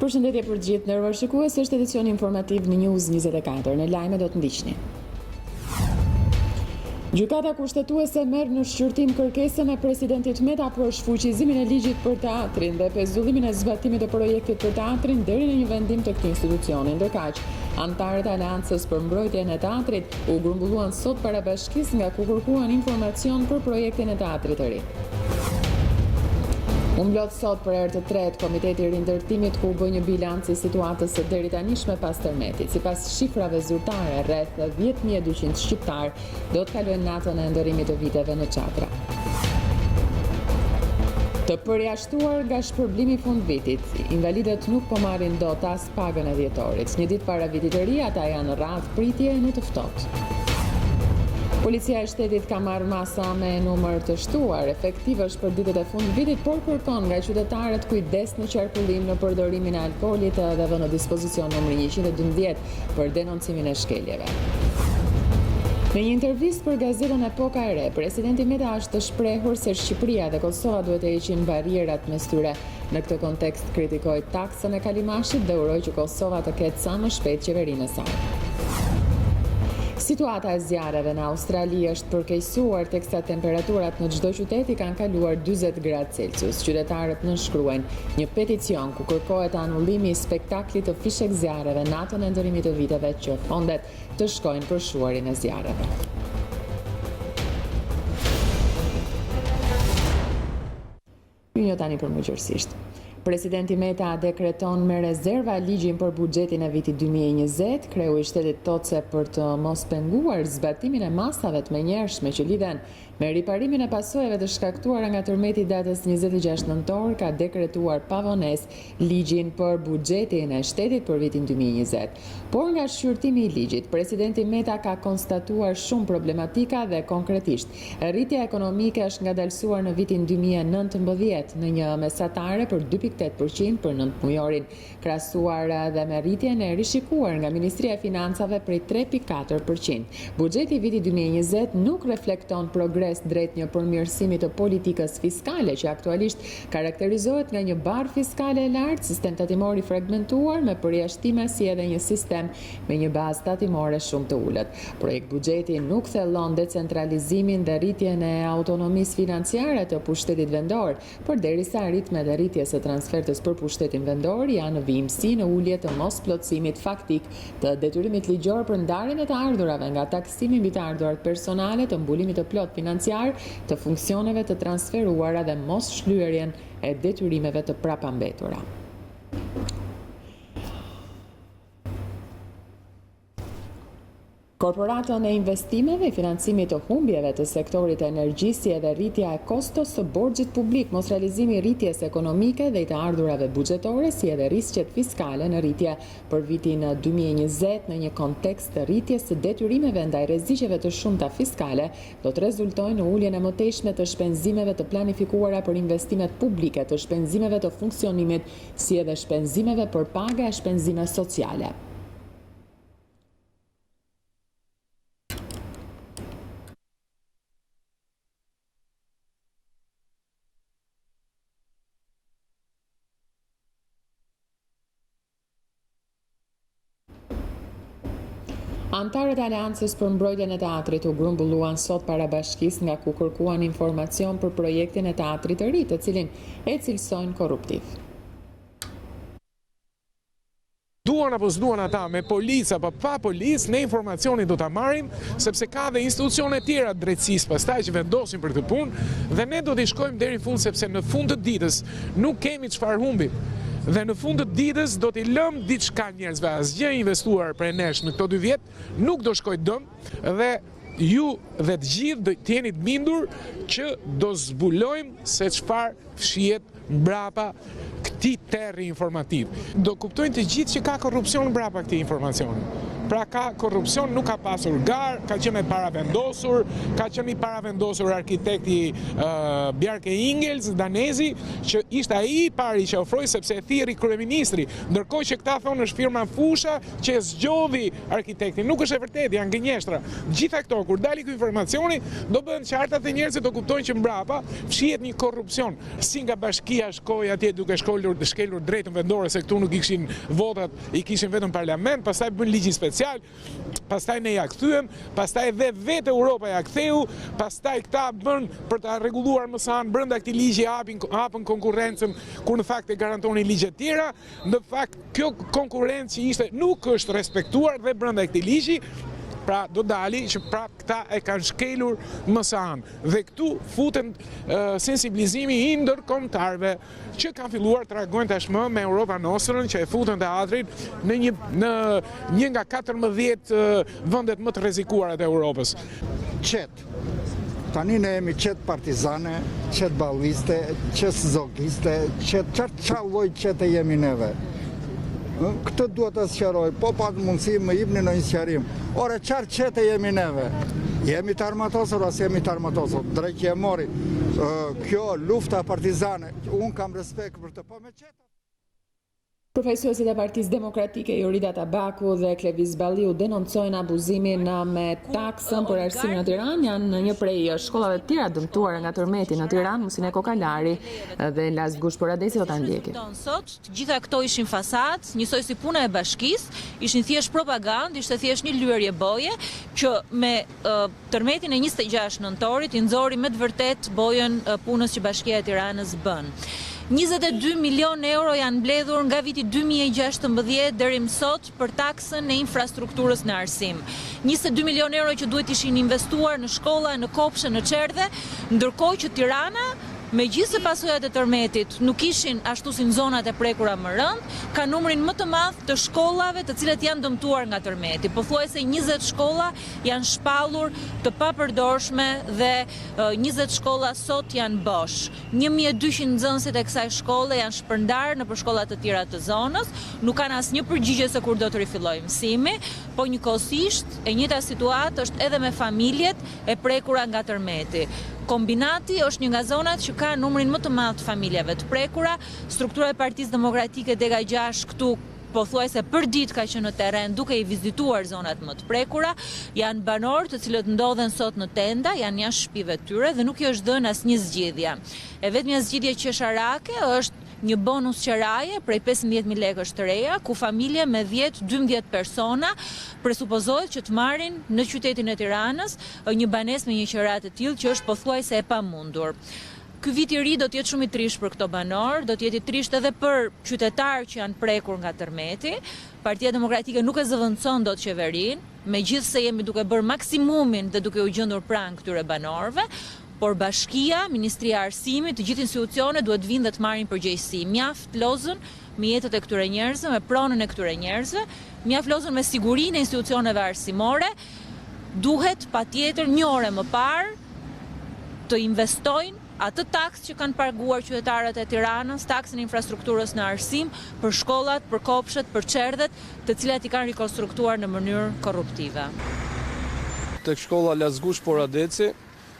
Përshëndetje për gjithë nderuar shikues, është edicioni informativ në News24. Në lajme do të ndiqni. Gjykata kushtetuese merr në shqyrtim kërkesën e presidentit Meta për shfuqizimin e ligjit për teatrin dhe pezullimin e zbatimit të projektit për teatrin deri në një vendim të këtij institucioni. Ndërkaq, antarët e Aleancës për mbrojtjen e teatrit u grumbulluan sot para bashkisë nga ku kërkuan informacion për projektin e teatrit të ri. U mblodh sot për herë të tretë Komiteti i Rindërtimit ku u bë një bilanc i situatës së deri tanishme pas tërmetit. Sipas shifrave zyrtare, rreth 10.200 shqiptar do të kalojnë natën e ndërimit të viteve në çadra. Të përjashtuar nga shpërblimi i fundvitit, invalidët nuk po marrin dot as pagën e dhjetorit. Një ditë para vitit të ri, ata janë rradh pritje në të ftohtë. Policia e shtetit ka marrë masa me numër të shtuar efektivësh për ditët e fundvitit, por kërkon nga qytetarët kujdes në qarkullim në përdorimin e alkoolit dhe vënë në dispozicion numri 112 për denoncimin e shkeljeve. Në një intervistë për gazetën Epoka e Re, presidenti Meta është të shprehur se Shqipëria dhe Kosova duhet të heqin barrierat mes tyre. Në këtë kontekst kritikoi taksën e kalimashit dhe uroi që Kosova të ketë sa më shpejt qeverinë e saj. Situata e zjarreve në Australi është përkeqësuar teksa temperaturat në çdo qytet i kanë kaluar 40 gradë Celsius. Qytetarët nënshkruajnë një peticion ku kërkohet anullimi i spektaklit të fishek zjarreve natën e ndërimit të viteve që fondet të shkojnë për shuarin e zjarreve. Një tani për më gjërësisht. Presidenti Meta dekreton me rezerva ligjin për buxhetin e vitit 2020, kreu i shtetit thot se për të mos penguar zbatimin e masave të menjëhershme që lidhen me riparimin e pasojave të shkaktuara nga tërmeti datës 26 nëntor, ka dekretuar pavonesë ligjin për buxhetin e shtetit për vitin 2020. Por nga shqyrtimi i ligjit, presidenti Meta ka konstatuar shumë problematika dhe konkretisht, rritja ekonomike është ngadalësuar në vitin 2019 në një mesatare për 2.8% për 9 mujorin, krahasuar dhe me rritjen e rishikuar nga Ministria e Financave prej 3.4%. Buxheti i vitit 2020 nuk reflekton progres drejt një përmirësimi të politikës fiskale që aktualisht karakterizohet nga një barë fiskale e lartë, sistem tatimor i fragmentuar me përjashtime si edhe një sistem me një bazë tatimore shumë të ulët. Projekt buxheti nuk thellon decentralizimin dhe rritjen e autonomisë financiare të pushtetit vendor, përderisa ritmet e rritjes së transfertës për pushtetin vendor janë vimësi në ulje të mos plotësimit faktik të detyrimit ligjor për ndarjen e të ardhurave nga taksimi mbi të ardhurat personale, të mbulimit të plot financiar, të funksioneve të transferuara dhe mos shlyerjen e detyrimeve të prapambetura. Korporatën e investimeve, financimit të humbjeve të sektorit e energjisë si edhe rritja e kostos së borxhit publik, mos realizimi i rritjes ekonomike dhe i të ardhurave buxhetore si edhe riskjet fiskale në rritje për vitin 2020 në një kontekst të rritjes së detyrimeve ndaj rreziqeve të shumta fiskale do të rezultojnë në uljen e mëtejshme të shpenzimeve të planifikuara për investimet publike, të shpenzimeve të funksionimit si edhe shpenzimeve për paga e shpenzime sociale. Antarët e Aleancës për mbrojtjen e teatrit u grumbulluan sot para bashkisë nga ku kërkuan informacion për projektin e teatrit të ri, të cilin e cilësojnë korruptiv. Duan apo s'duan ata me policë apo pa policë, ne informacionin do ta marrim, sepse ka dhe institucione tjera drejtësisë pastaj që vendosin për këtë punë dhe ne do t'i shkojmë deri në fund sepse në fund të ditës nuk kemi çfarë humbim. Dhe në fund të ditës do t'i lëm diçka njerëzve, asgjë investuar prej nesh në këto 2 vjet nuk do shkojë dëm dhe ju dhe të gjithë do të jeni të bindur që do zbulojmë se çfarë fshihet mbrapa këtij terri informativ. Do kuptojnë të gjithë që ka korrupsion mbrapa këtij informacioni. Pra ka korrupsion, nuk ka pasur gar, ka qenë paravendosur, ka qenë i paravendosur arkitekti Bjarke Ingels, danezi, që ishte ai i pari që ofroi sepse e thirri kryeministri, ndërkohë që këta thonë është firma Fusha që e zgjodhi arkitektin. Nuk është e vërtetë, janë gënjeshtra. Gjitha këto, kur dali ky informacioni, do bëhen qarta dhe njerëzit do kuptojnë që mbrapa fshihet një korrupsion. Si nga bashkia shkoi atje duke shkelur drejtën vendore se këtu nuk i kishin votat, i kishin vetëm parlament, pastaj bën ligjin special, pastaj ne ja kthyem, pastaj vetë Europa ja ktheu, pastaj këta bën për ta rregulluar më sanë brenda këtij ligji hapën konkurrencën, kur në fakt e garantonin ligje të tjera. Në fakt kjo konkurrencë që ishte nuk është respektuar dhe brenda këtij ligji. Pra do dali që prap këta e kanë shkelur më sanë. Dhe këtu futen sensibilizimi i ndërkombëtarëve që kanë filluar të reagojnë tashmë me Europa Nostrën, që e futën teatrin në një nga 14 vendet më të rrezikuara të Europës. Tani ne jemi qetë partizane, qetë balliste, qetë zogiste, çfarë lloj qete jemi neve. Këtë duhet të sqaroj, po pak mundësi më jepni në një sqarim. Ore, çfarë qete jemi neve? Jemi të armatosur as jemi të armatosur? Drejt që e mori kjo lufta partizane, unë kam respekt për të, po me qeta. Profesorët e Partisë Demokratike Jorida Tabaku dhe Klevis Balliu denoncojnë abuzimin me taksën për arsimin në Tiranë. Janë një prej shkollave të tjera dëmtuara nga tërmeti në Tiranë, Musine Kokalari dhe Las Gush Poradeci do ta ndjekin. Sot, të gjitha këto ishin fasad, njësoj si puna e bashkisë, ishin thjesht propagandë, ishte thjesht një lyerje boje që me tërmetin e 26 nëntorit i nxori me të vërtet bojën punës që Bashkia e Tiranës bën. 22 milion euro janë mbledhur nga viti 2016 deri më sot për taksën e infrastrukturës në arsim. 22 milion euro që duhet ishin investuar në shkolla, në kopshte, në çerdhe, ndërkohë që Tirana, megjithëse pasojat e tërmetit nuk ishin ashtu si në zonat e prekura më rënd, ka numrin më të madh të shkollave të cilat janë dëmtuar nga tërmeti. Pothuajse 20 shkolla janë shpallur të papërdorshme dhe 20 shkolla sot janë bosh. 1200 nxënësit e kësaj shkolle janë shpërndarë në për shkolla të tjera të zonës, nuk kanë asnjë përgjigje se kur do të rifillojë mësimi, po njëkohësisht e njëjta situatë është edhe me familjet e prekura nga tërmeti. Kombinati është një nga zonat që ka numrin më të madh të familjeve të prekura. Struktura e Partisë Demokratike Dega 6 këtu pothuajse për ditë ka qenë në terren duke i vizituar zonat më të prekura. Janë banorë të cilët ndodhen sot në tenda, janë jashtë shtëpive të tyre dhe nuk i është dhënë asnjë zgjidhje. E vetmja zgjidhje qesharake është një bonus qeraje prej 15.000 lekësh të reja, ku familje me 10-12 persona presupozohet që të marrin në qytetin e Tiranës një banesë me një qerat të tillë që është pothuajse e pamundur. Ky vit i ri do të jetë shumë i trisht për këto banorë, do të jetë i trisht edhe për qytetarë që janë prekur nga tërmeti. Partia Demokratike nuk e zëvendëson dot qeverinë, megjithse jemi duke bërë maksimumin dhe duke u gjendur pranë këtyre banorëve. Por Bashkia, Ministria e Arsimit, të gjithë institucionet duhet vinë dhe të marrin përgjegjësi. Mjaft lozën me jetët e këtyre njerëzve, me pronën e këtyre njerëzve, mjaft lozën me sigurinë e institucioneve arsimore. Duhet patjetër një orë më parë të investojnë atë taks që kanë paguar qytetarët e Tiranës, taksën e infrastrukturës në arsim, për shkollat, për kopshtet, për çerdhet, të cilat i kanë rikonstruktuar në mënyrë korruptive. Tek shkolla Las Gush Poradeci,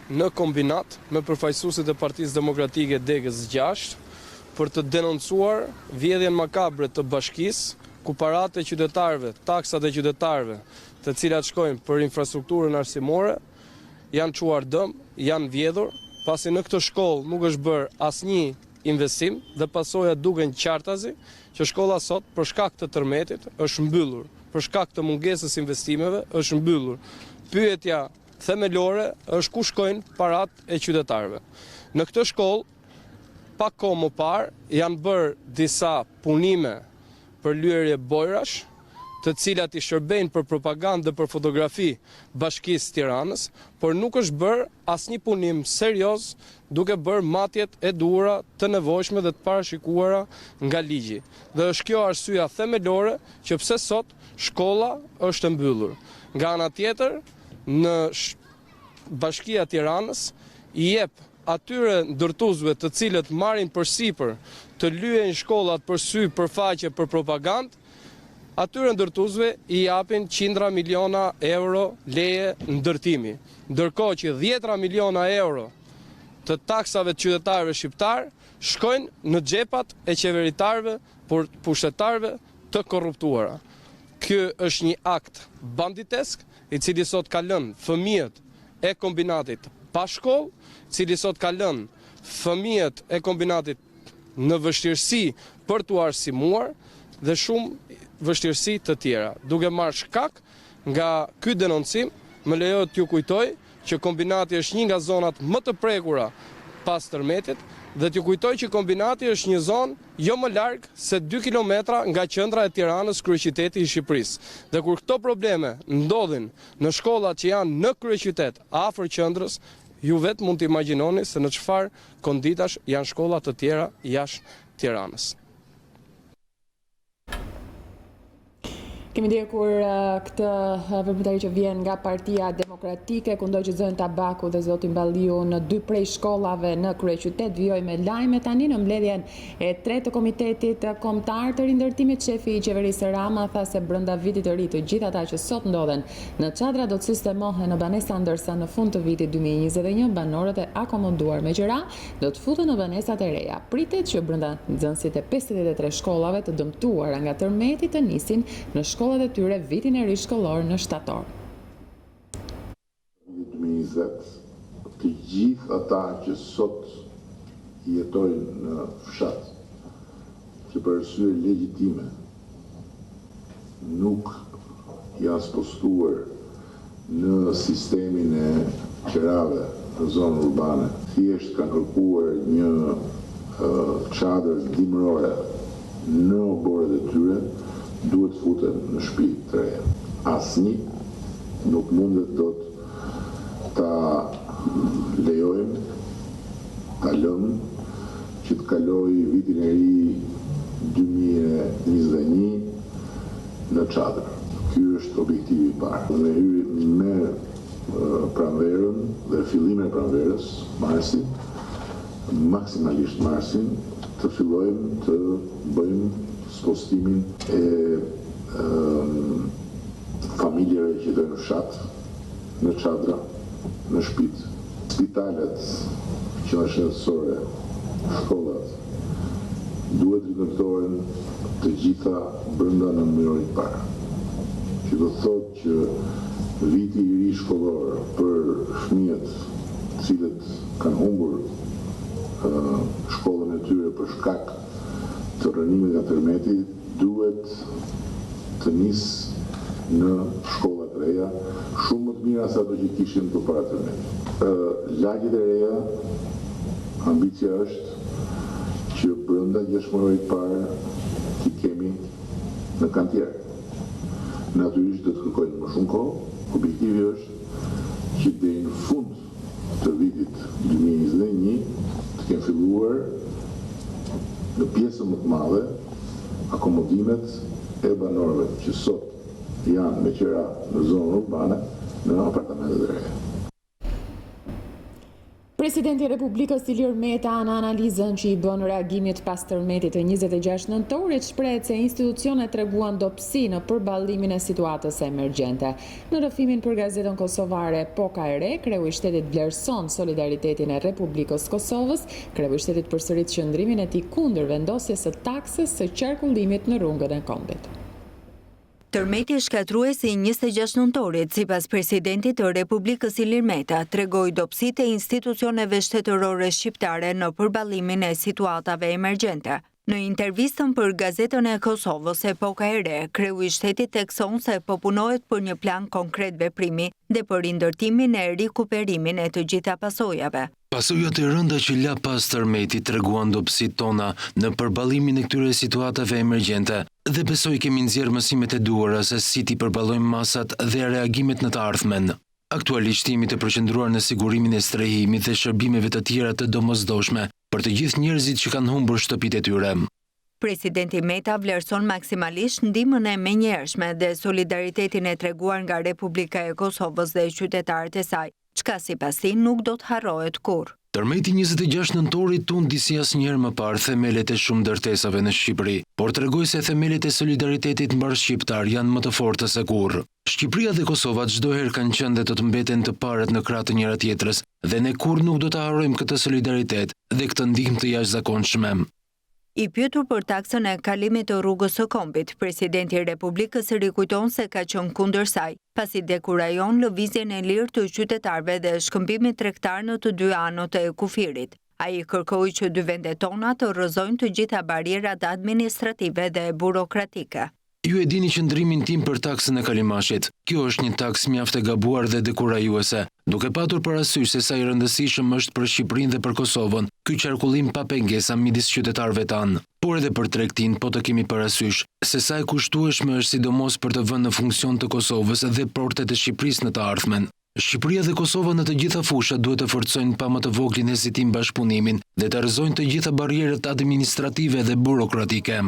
në kombinat me përfaqësuesit e Partisë Demokratike Degës 6 për të denoncuar vjedhjen makabre të bashkisë, ku paratë e qytetarëve, taksat e qytetarëve, të cilat shkojnë për infrastrukturën arsimore, janë çuar dëm, janë vjedhur, pasi në këtë shkollë nuk është bërë asnjë investim dhe pasojat duken qartazi që shkolla sot për shkak të tërmetit është mbyllur, për shkak të mungesës investimeve është mbyllur. Pyetja themelore është ku shkojnë parat e qytetarëve. Në këtë shkollë, pak kohë më parë, janë bërë disa punime për lyerje bojrash, të cilat i shërbejnë për propagandë dhe për fotografi Bashkisë Tiranës, por nuk është bërë asnjë punim serioz duke bërë matjet e duhura të nevojshme dhe të parashikuara nga ligji. Dhe është kjo arsyeja themelore që pse sot shkolla është e mbyllur. Nga ana tjetër, në Bashkia Tiranës i jep atyre ndërtuesve të cilët marrin përsipër të lyejnë shkollat për sy, për faqe, për propagandë, atyre ndërtuesve i japin qindra miliona euro leje ndërtimi, ndërkohë që 10 miliona euro të taksave të qytetarëve shqiptar shkojnë në xhepat e qeveritarëve, por pushtetarëve të korruptuara. Ky është një akt banditesk, i cili sot ka lënë fëmijët e kombinatit pa shkollë, i cili sot ka lënë fëmijët e kombinatit në vështirësi për t'u arsimuar dhe shumë vështirësi të tjera. Duke marrë shkak nga ky denoncim, më lejohet t'ju kujtoj që kombinati është një nga zonat më të prekura pas tërmetit dhe t'ju kujtoj që kombinati është një zonë jo më largë se 2 kilometra nga qendra e Tiranës, kryeqyteti i Shqipërisë. Dhe kur këto probleme ndodhin në shkollat që janë në kryeqytet afër qendrës, ju vetë mund të imagjinoni se në çfarë konditash janë shkollat të tjera jashtë Tiranës. Kemi ndjekur këtë veprimtari që vjen nga Partia Demokratike, ku ndoqëzojnë Tabaku dhe zoti Balliu në 2 prej shkollave në kryeqytet. Vijoj me lajme tani në mbledhjen e 3 të Komitetit Kombëtar të Rindërtimit. Shefi i qeverisë Rama tha se brenda vitit të ri të gjithë ata që sot ndodhen në çadra do të sistemohen në banesa, ndërsa në fund të vitit 2021 banorët e akomoduar me qira do të futen në banesat e reja. Pritet që brenda nxënësit e 53 shkollave të dëmtuara nga tërmeti të nisin në shkollat e tyre vitin e ri shkollor në shtator. 2020, të gjithë ata që sot jetojnë në fshat, që për arsye legjitime nuk janë spostuar në sistemin e qerave në zonën urbane, thjesht kanë kërkuar një çadër dimërore në oborët e tyre, duhet futen në shtëpi të reja. Asnjë nuk mundet dot ta lejojmë, ta lëmë që të kalojë vitin e ri 2021 në çadër. Ky është objektivi i parë. Ne hyrim me pranverën dhe fillimin e pranverës, marsin, maksimalisht marsin, të fillojmë të bëjmë spostimin e familjeve që jetojnë në fshat, në çadra, në shtëpi. Spitalet, qendra shëndetësore, shkollat duhet rindërtohen të gjitha brenda në mënyrën e parë. Që do të thotë që viti i ri shkollor për fëmijët të cilët kanë humbur shkollën e tyre për shkak të rënimit nga tërmeti, duhet të nisë në shkollat e reja shumë më të mira se ato që kishim përpara tërmetit. Lagjet e reja, ambicia është që brenda 6 muajve të parë t'i kemi në kantier. Natyrisht do të kërkojnë më shumë kohë. Objektivi është që deri në fund të vitit 2021 të kemi filluar në pjesën më të madhe akomodimet e banorëve që sot janë me qira në zonën urbane në apartamentet e reja. Presidenti i Republikës Ilir Meta në analizën që i bën reagimit pas tërmetit të 26 nëntorit shprehet se institucionet treguan dobësi në përballimin e situatës emergjente. Në rrëfimin për gazetën kosovare Poka e Re, kreu i shtetit vlerëson solidaritetin e Republikës Kosovës. Kreu i shtetit përsërit qëndrimin e tij kundër vendosjes së taksës së qarkullimit në rrugën e Kombit. Tërmeti shkatruesi 26 nëntorit, sipas presidentit të Republikës Ilir Meta, tregoi dobësitë e institucioneve shtetërore shqiptare në përballimin e situatave emergjente. Në intervistën për gazetën e Kosovës Poka e Re, kreu i shtetit thekson se po punohet për një plan konkret veprimi dhe për rindërtimin e rikuperimin e të gjitha pasojave. Pasojat e rënda që la pas tërmetit treguan dobësitë tona në përballimin e këtyre situatave emergjente dhe besoj kemi nxjerrë mësimet e duhura se si t'i përballojmë masat dhe reagimet në të ardhmen. Aktualisht jemi të përqendruar në sigurimin e strehimit dhe shërbimeve të tjera të domosdoshme për të gjithë njerëzit që kanë humbur shtëpitë e tyre. Presidenti Meta vlerëson maksimalisht ndihmën e menjëhershme dhe solidaritetin e treguar nga Republika e Kosovës dhe qytetarët e saj, çka sipas tij nuk do të harrohet kurrë. Tërmeti 26 nëntorit tundi si asnjëherë më parë themelet e shumë ndërtesave në Shqipëri, por tregoi se themelet e solidaritetit mbar shqiptar janë më të forta se kurrë. Shqipëria dhe Kosova çdo herë kanë qenë dhe do të mbeten të parët në krah të njëra tjetrës dhe ne kurrë nuk do të harrojmë këtë solidaritet dhe këtë ndihmë të jashtëzakonshme. I pyetur për taksën e kalimit të rrugës së Kombit, presidenti i Republikës rikujton se ka qenë kundër saj, pasi dekurajon lëvizjen e lirë të qytetarëve dhe shkëmbimin tregtar në të dy anët e kufirit. Ai kërkoi që dy vendet tona të rrëzojnë të gjitha barierat administrative dhe burokratike. Ju e dini qëndrimin tim për taksën e kalimashit. Kjo është një taks mjaft e gabuar dhe dekurajuese, duke patur parasysh se sa i rëndësishëm është për Shqipërinë dhe për Kosovën ky qarkullim pa pengesa midis qytetarëve tanë. Por edhe për tregtinë po të kemi parasysh se sa e kushtueshme është sidomos për të vënë në funksion të Kosovës dhe portet e Shqipërisë në të ardhmen. Shqipëria dhe Kosova në të gjitha fushat duhet të forcojnë pa më të voglin hezitim bashkëpunimin dhe të rrëzojnë të gjitha barrierat administrative dhe burokratike.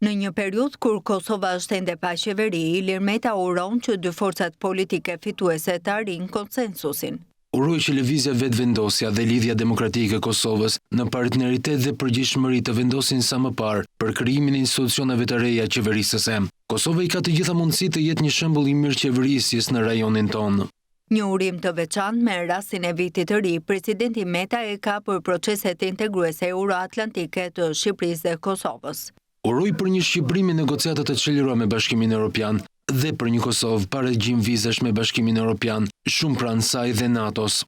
Në një periudhë kur Kosova është ende pa qeveri, Ilir Meta uron që dy forcat politike fituese të arrijnë konsensusin. Uroj që lëvizja vetëvendosja dhe lidhja demokratike e Kosovës në partneritet dhe përgjegjësi të vendosin sa më parë për krijimin e institucioneve të reja qeverisëse. Kosova i ka të gjitha mundësitë të jetë një shembull i mirë qeverisjes në rajonin tonë. Një urim të veçantë me rastin e vitit të ri, presidenti Meta e ka për proceset integruese euroatlantike të Shqipërisë dhe Kosovës. Uroj për një Shqipëri me negociata të çliruara me Bashkimin Evropian dhe për një Kosovë pa regjim vizash me Bashkimin Evropian, shumë pranë saj dhe NATO-s.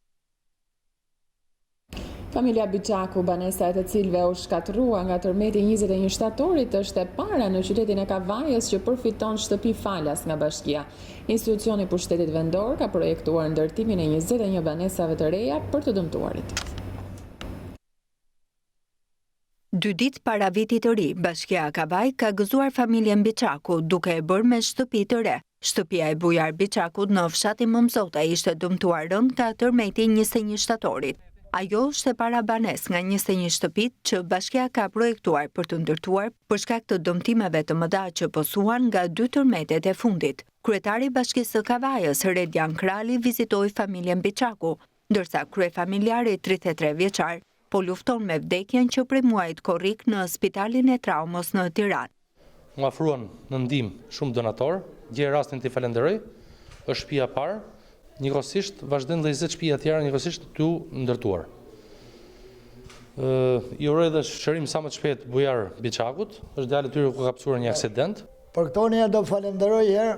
Familja Biçaku, banesa e të cilëve u shkatërrua nga tërmeti 21 shtatorit, është e para në qytetin e Kavajës që përfiton shtëpi falas nga bashkia. Institucioni pushtetit vendor ka projektuar ndërtimin e 21 banesave të reja për të dëmtuarit. 2 ditë para vitit të ri, bashkia Kavaj ka gëzuar familjen Biçaku duke e bërë me shtëpi të re. Shtëpia e bujar Biçakut në fshatin Momzota ishte dëmtuar rënd nga tërmeti 21 shtatorit. Ajo është e para banes nga 21 shtëpit që bashkia ka projektuar për të ndërtuar për shkak të dëmtimeve të mëdha që posuan nga 2 tërmetet e fundit. Kryetari i bashkisë së Kavajës, Redian Krali, vizitoi familjen Biçaku, ndërsa kryefamiljari 33 vjeçar po lufton me vdekjen që prej muajit korrik në spitalin e traumës në Tiranë. Më afruan në ndihmë shumë donator, gjej rastin të falenderoj, është shtëpia e parë, njëkohësisht vazhdojnë dhe 20 shtëpia tjera njëkohësisht të ndërtuar. I uroj dhe shërim sa më të shpejt bujar Biçakut, është djalë i tyre ku ka pasur një aksident. Për këto një do falenderoj herë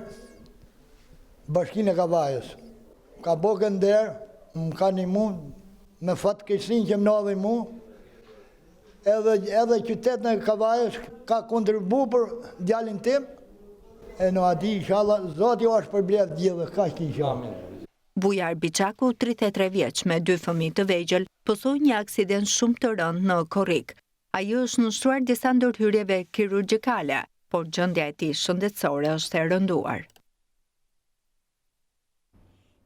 Bashkinë e Kavajës. Ka bërë nder, më ka ndihmu me fatkeqësinë që më navi mu, edhe qytetin e Kavajës ka kontribu për djalin tim, e në ati inshallah, Zoti ju është përbledh gjithë, kaq inshallah. Bujar Biçaku, 33 vjeç me 2 fëmijë të vegjël, posoi një aksident shumë të rënd në korrik. Ai është nënshtruar disa ndërhyrjeve kirurgjikale, por gjendja e tij shëndetësore është e rënduar.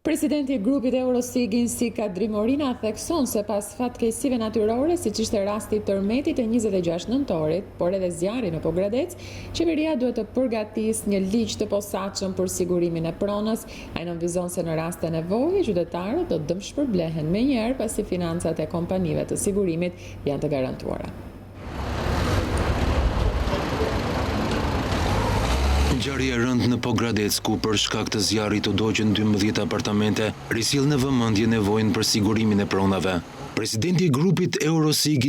Presidenti i grupit Eurosig Kadri Morina thekson se pas fatkeqësive natyrore, siç ishte rasti i tërmetit të 26 nëntorit, por edhe zjarri në Pogradec, qeveria duhet të përgatisë një ligj të posaçëm për sigurimin e pronës. Ai nënvizon se në rast të nevojë, qytetarët do të dëmshpërblehen menjëherë pasi financat e kompanive të sigurimit janë të garantuara. Ngjarje e rëndë në Pogradec, ku për shkak të zjarrit u dogjën 12 apartamente, risjell në vëmendje nevojën për sigurimin e pronave. Presidenti i grupit Eurosig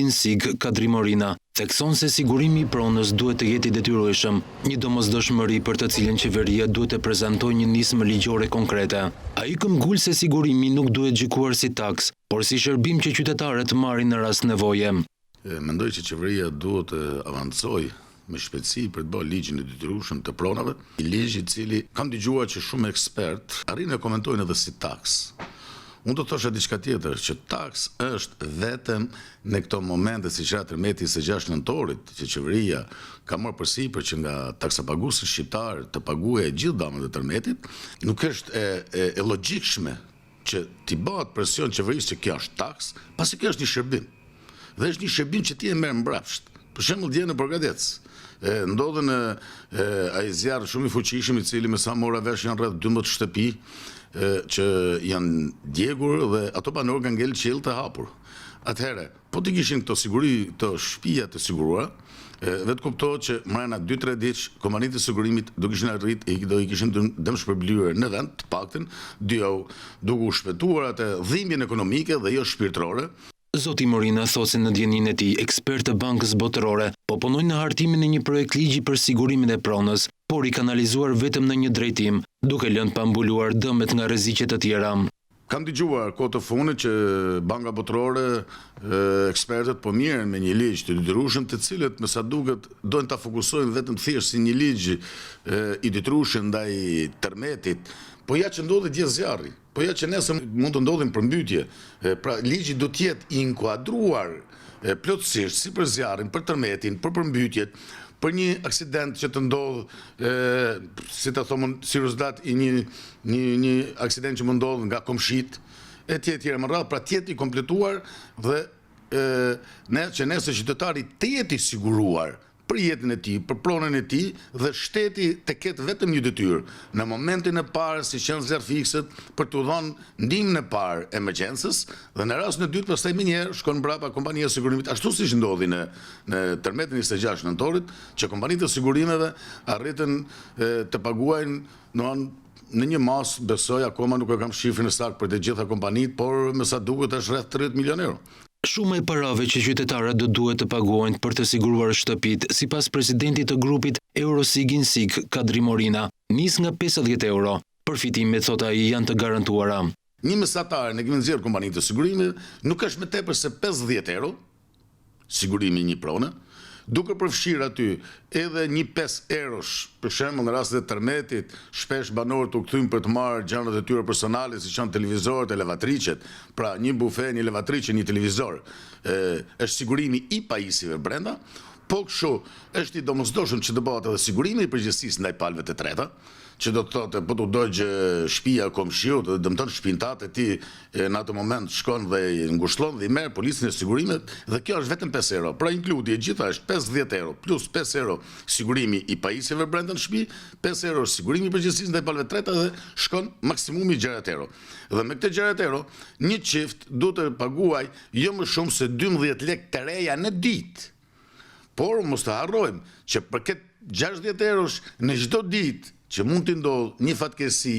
Kadri Morina thekson se sigurimi i pronës duhet të jetë i detyrueshëm, një domosdoshmëri për të cilën qeveria duhet të prezantojë një nismë ligjore konkrete. Ai këmbgul se sigurimi nuk duhet gjykuar si taks, por si shërbim që qytetarët marrin në rast nevoje. Mendoj që qeveria duhet të avancojë me shpejtësi për të bërë ligjin e detyrueshëm të pronave, i ligj i cili kam dëgjuar që shumë ekspert arrin e komentojnë edhe si taks. Unë do të thosha diçka tjetër, që taks është vetëm në këto momente si që tërmeti 26 nëntorit, që qeveria ka marrë përsipër që nga taksapaguesi shqiptar të paguajë gjithë damat e tërmetit, nuk është e logjikshme që t'i bëhet presion qeverisë që kjo është taks, pasi kjo është një shërbim. Dhe është një shërbim që ti e merr mbrapsht. Për shembull dje në Pogradec, ndodhen ai zjarr shumë i fuqishëm i cili me sa mora vesh janë rreth 12 shtëpi që janë djegur dhe ato banorë kanë ngel qiell të hapur. Atëherë, po të kishin këto siguri, të shtëpia të siguruara, vetë kuptohet që mrena 2-3 ditë kompanitë të sigurimit do kishin do i kishin dëmshpërblyer në vend të paktën duke u shpëtuar atë dhimbjen ekonomike dhe jo shpirtërore. Zoti Morina thot se në djenin e tij, ekspertë të Bankës Botërore po punojnë në hartimin e një projekt ligji për sigurimin e pronës, por i kanalizuar vetëm në një drejtim, duke lënë pa mbuluar dëmet nga rreziqe të tjera. Kam dëgjuar kohë të fundit që Banka Botërore, ekspertët po mirën me një ligj të detyrueshëm, të cilët me sa duket doin ta fokusojnë vetëm thjesht si një ligj i detyrueshëm ndaj tërmetit, po ja që ndodhi dje zjarri, po ja që nesër mund të ndodhin përmbytje. Pra ligji do të jetë i inkuadruar plotësisht si për zjarrin, për tërmetin, për përmbytjet, për një aksident që të ndodhë, si të thomë, si rezultat i një aksident që më ndodhë nga komshit, e tjetër më radhë, pra tjetë i kompletuar dhe që nesër qytetari të jetë i siguruar për jetën e tij, për pronën e tij dhe shteti të ketë vetëm një detyrë në momentin e parë si qenë zjarfikset për t'u dhënë ndihmën e parë emergjencës dhe në rastin e dytë pastaj menjëherë shkon mbrapa kompania e sigurimit, ashtu siç ndodhi në tërmetin 26 nëntorit, që kompanitë e sigurimeve arritën të paguajnë në një mas, besoj akoma nuk e kam shifrin e saktë për të gjitha kompanitë, por me sa duket është rreth 30 milionë euro. Shumë e parave që qytetarët do duhet të paguajnë për të siguruar shtëpit, sipas presidentit të grupit Eurosiginsik, Kadri Morina, nis nga 50 euro. Përfitimet, thot ai, janë të garantuara. Një mesatare në kemi nxjerrë kompanitë të sigurimit, nuk është më tepër se 50 euro, sigurimi një prone, duke përfshirë aty edhe një 5 eurosh, për shembull në rastet e tërmetit, shpesh banorët u kthyn për të marrë gjërat e tyre personale, siç janë televizorët, lavatriçet, pra një bufe, një lavatriçe, një televizor, është sigurimi i pajisjeve brenda, po kështu është i domosdoshëm që të bëhet edhe sigurimi i përgjegjësisë ndaj palëve të treta, që do të thotë po të dojgjë shtëpia komshiut dhe dëmton shtëpintat e tij në atë moment shkon dhe i ngushëllon dhe i merr policën e sigurimit dhe kjo është vetëm 5 euro. Pra inkludi e gjitha është 50 euro plus 5 euro sigurimi i pajisjeve brenda në shtëpi, 5 euro sigurimi i përgjegjësisë ndaj palëve të treta dhe shkon maksimumi 60 euro. Dhe me këtë 60 euro një çift duhet të paguaj jo më shumë se 12 lekë të reja në ditë. Por mos të harrojmë që për këtë 60 eurosh në çdo ditë që mund të ndodhë një fatkeqësi,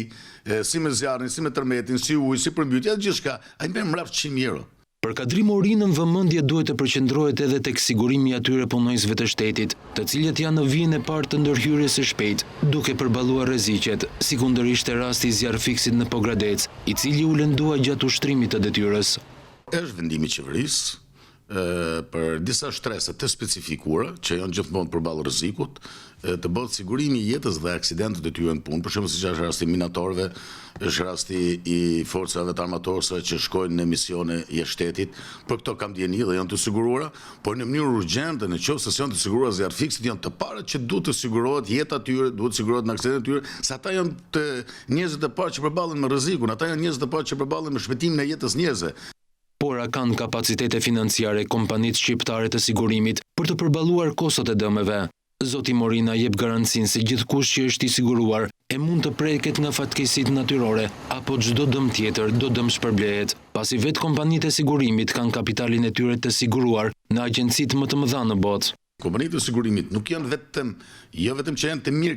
si me zjarrin, si me tërmetin, si ujë, si përmbytja, gjithçka, ai merr mbrapsht 100 euro. Për Kadri Morinën, vëmendja duhet të përqendrohet edhe tek sigurimi i atyre punonjësve të shtetit, të cilët janë në vijën e parë të ndërhyrjes së shpejtë, duke përballuar rreziqet, sikundërisht e rasti i zjarfiksit në Pogradec, i cili u lëndua gjatë ushtrimit të detyrës. Është vendimi i qeverisë për disa shtresa të specifikuara që janë gjithmonë përballë rrezikut, të bëhet sigurimi i jetës dhe aksidentet e tyre në punë, për shembull siç është rasti i minatorëve, është rasti i forcave të armatorësve që shkojnë në misione jashtë shtetit, për këto kam dieni dhe janë të siguruara, por në mënyrë urgjente nëse janë të siguruar zjarfiksit janë të parët që duhet të sigurohet jeta e tyre, duhet të sigurohet në aksidentet e tyre, se ata janë të njerëzit e parë që përballen me rrezikun, ata janë njerëzit e parë që përballen me shpëtimin e jetës njerëzve. Por a kanë kapacitete financiare kompanitë shqiptare të sigurimit për të përballuar kostot e dëmeve? Zoti Morina jep garancinë se gjithkush që është i siguruar e mund të preket nga fatkeqësitë natyrore apo çdo dëm tjetër do dëmshpërblehet, pasi vetë kompanitë e sigurimit kanë kapitalin e tyre të siguruar në agjencitë më të mëdha në botë. Kompanitë e sigurimit nuk janë jo vetëm që janë të mirë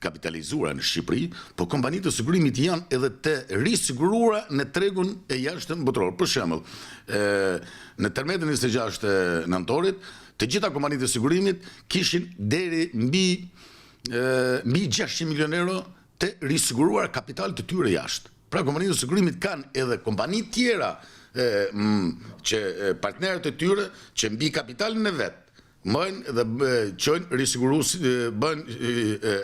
kapitalizuara në Shqipëri, po kompanitë e sigurimit janë edhe të risiguruara në tregun e jashtëm botror. Për shembull, në tërmetin 26 të nëntorit, të gjitha kompanitë e sigurimit kishin deri mbi 600 milionë euro të risiguruar kapital të tyre jashtë. Pra kompanitë e sigurimit kanë edhe kompani tjera që partnerët e tyre që mbi kapitalin e vet mëjnë dhe qojnë risigurusi,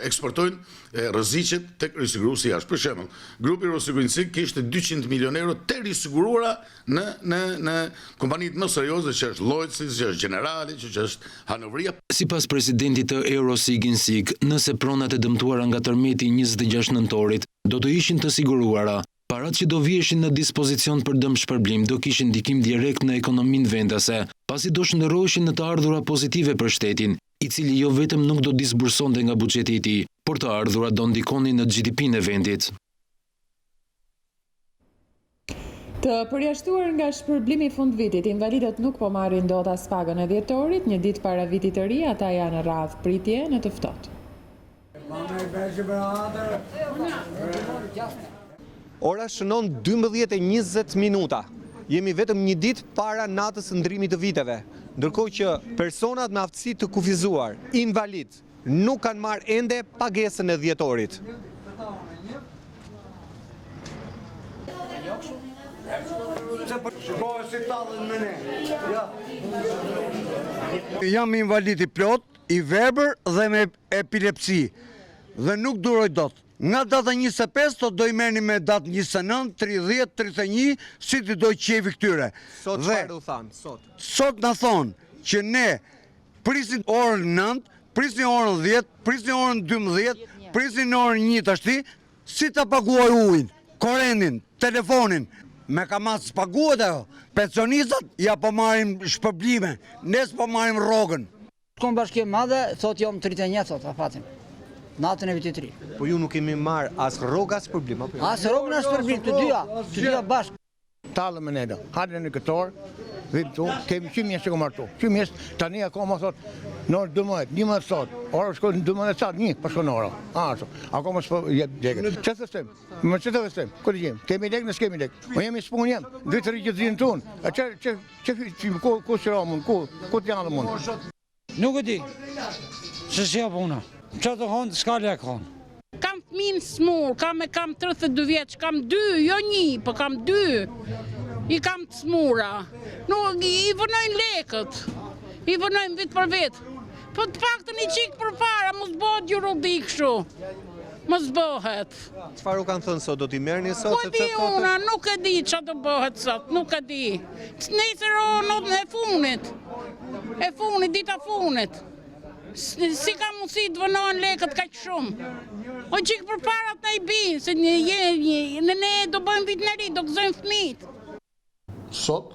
eksportojnë rreziqet tek risigurusi jashtë. Për shembull, grupi Eurosiginsik kishte 200 milionë euro të risiguruara në kompanitë më serioze që është Lloydsi, që është Generali, që është Hanovria. Sipas presidentit të Eurosiginsik, nëse pronat e dëmtuara nga tërmeti 26 nëntorit do të ishin të siguruara, parat që do viheshin në dispozicion për dëmshpërblim do kishin ndikim direkt në ekonominë vendase, pasi do shndërroheshin në të ardhura pozitive për shtetin, i cili jo vetëm nuk do disbursonte nga buxheti i tij, por të ardhurat do ndikonin në GDP-n e vendit. Të përjashtuar nga shpërblimi i fundvitit, invalidët nuk po marrin dot as pagën e dhjetorit. Një ditë para vitit të ri, ata janë rradh pritje në të ftohtë. Ora shënon 12:20 minuta. Jemi vetëm një ditë para natës së ndrimit të viteve, ndërkohë që personat me aftësi të kufizuar, invalid, nuk kanë marrë ende pagesën e dhjetorit. Jam invalid i plot, i verbër dhe me epilepsi dhe nuk duroj dot. Nga data 25 të doj merrni me datë 29, 30, 31, si të doj qevi këtyre. Sot çfarë u thanë? Sot na thonë që ne prisin orën 9, prisin orën 10, prisin orën 12, prisin orën 1 tashti, si të paguaj ujin, korrentin, telefonin. Me kamas paguat ajo. Pensionistat ja po marrim shpërblime, nes po marrim rrogën. Shkon bashkia madhe, thot jam 31 thot, afatim. Natën e vitit të ri. Po ju nuk kemi marrë as rrogë as shpërblim apo jo? As rrogën as shpërblim, të dyja bashkë. Talë më neda, hajde në këtor, vitë tu, kemi 100 mjesë që kom martu. 100 mjesë, tani akoma thot, në 12, 11 sot, ora shkojnë 12 sot, një, për shkojnë ora. Akoma s'po jep degë. Që të stem? Më që të stem? Këtë gjem? Kemi degë, nësë kemi degë. O jemi s'pun jem, 2-3 që të zinë tunë. A ku shira mund, ku të janë mund? Nuk e di, që si ja puna. Që të honë, s'ka lek honë. Kam fëmin smur, kam 32 vjeç, kam 2, jo 1, po kam 2. I kam të smura. Nuk i vënojnë lekët. I vënojnë vit për vit. Po të paktën i qikë për para, mos bëhet jurudi kështu. Mos bëhet. Çfarë u kanë thënë sot, do t'i merrni sot? Po di una, nuk e di çfarë do bëhet sot, nuk e di. Nesër e funit. E funit, dita funit. Si ka mundësi të vënohen lekët kaq shumë. O qikë për parat në i binë, se ne do bëjmë vit në ri, do gëzojmë fëmijët. Sot,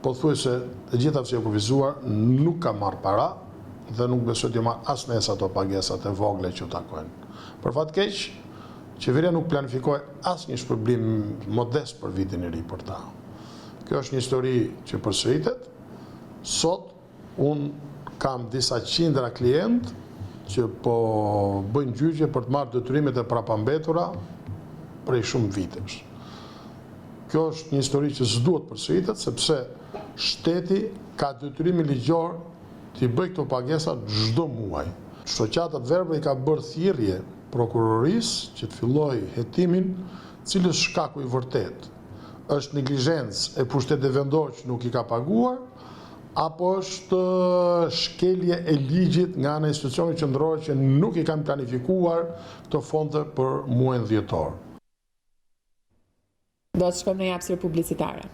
po thuaj se të gjitha që e kufizuar nuk ka marrë para dhe nuk besoj të marrë as nes ato pagesat e vogle që takojnë. Për fat keq, qeveria nuk planifikoi as një shpërblim modest për vitin e ri për ta. Kjo është një histori që përsëritet. Sot, unë kam disa qindra klient që po bëjnë gjyqje për të marrë detyrimet e prapambetura prej shumë vitesh. Kjo është një histori që s'duhet përsëritet, sepse shteti ka detyrimi ligjor t'i bëj këto pagesa çdo muaj. Shoqata të verbër i ka bërë thirrje prokurorisë që të fillojë hetimin, cili është shkaku i vërtet. Është neglizhencë e pushtetit vendor që nuk i ka paguar, apo është shkelje e ligjit nga ana e institucionit qendror që nuk i kanë planifikuar këto fonde për muajin dhjetor. Do të shkojmë në një hapësirë publicitare.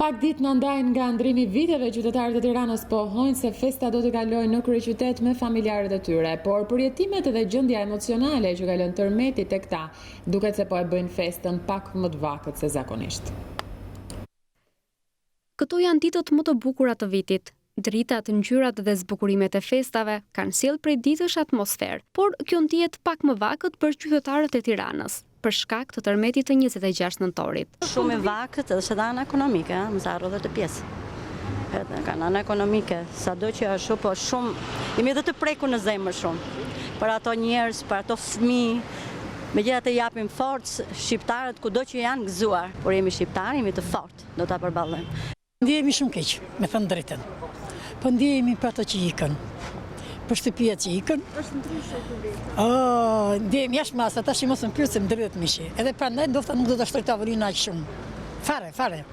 Pak ditë në ndajnë nga ndrimi viteve, qytetarët e Tiranës pohojnë se festa do të kalojnë në kryeqytet me familjarët e tyre, por përjetimet dhe gjendja emocionale që ka lënë tërmeti tek ta, duket se po e bëjnë festën pak më të vakët se zakonisht. Këto janë ditët më të bukura të vitit. Dritat, ngjyrat dhe zbukurimet e festave kanë sjellë prej ditësh atmosferë, por kjo ndihet pak më vakët për qytetarët e Tiranës, për shkak të tërmetit të 26 nëntorit. Shumë e vakët edhe se dhe anë ekonomike, më zarro dhe të pjesë. Edhe kanë anë ekonomike, sado që është po shumë, jemi edhe të preku në zemër shumë, për ato njerëz, për ato fëmijë, megjithatë japim forcë shqiptarët kudo që janë gëzuar, por jemi shqiptarë, jemi të fortë, do ta përballojmë. Ndjehemi shumë keq, me thënë drejtën. Po ndjehemi për ato që ikën. Për shtëpia që ikën. Është ndryshe kur ndjehemi jashtë masa, tash mos më pyet se më drejt mishi. Edhe prandaj ndoshta nuk do ta shtoj tavolinë aq shumë. Fare.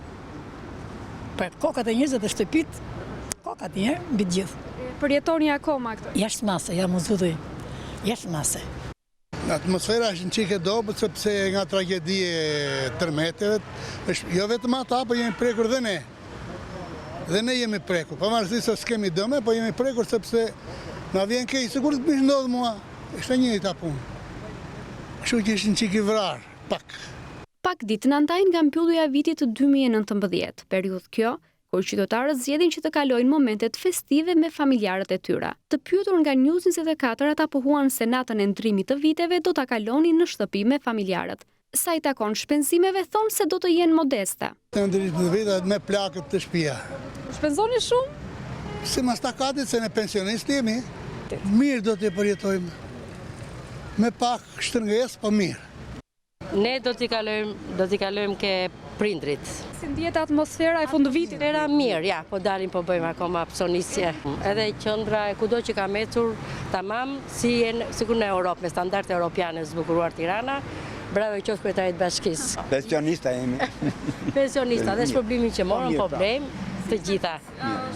Po kokat e njerëzve të shtëpit, kokat e mbi të gjithë. Përjetoni akoma këtë? Jashtë masa, jam uzudhi. Jashtë masa. Atmosfera është në qike dobët, sepse nga tragedie tërmeteve, jo vetëm ata, po jemi prekur dhe ne. Dhe ne jemi prekur, pavarësisht se s'kemi dëme, po jemi prekur sepse na vjen keq, sikur të mish ndodh mua. Është një njëjta punë. Kështu që është në qike vrar, pak. Pak ditë në ndajnë nga mbyllja e vitit të 2019, periudhë kjo kur qytetarët zgjedhin që të kalojnë momentet festive me familjarët e tyre. Të pyetur nga News24 ata pohuan se natën e ndrimit të viteve do ta kalonin në shtëpi me familjarët. Sa i takon shpenzimeve, thonë se do të jenë modeste. Të ndrimit të viteve me plakët të shtëpia. Shpenzoni shumë? Si mas takatit se në pensionist jemi, mirë do të përjetojmë. Me pak shtërnges, po mirë. Ne do t'i kalojmë ke prindrit. Si ndjetë atmosfera e fundvitit? Era mirë, ja, po dalim po bëjmë akoma psonisje. Edhe qendra e kudo që ka ecur tamam, sikur në Europë, me standarde europiane zbukuruar Tirana. Bravo i qoftë kryetarit bashkisë. Pensionista jemi. Pensionista, dhe shpërblimin që morën, po blejmë të gjitha.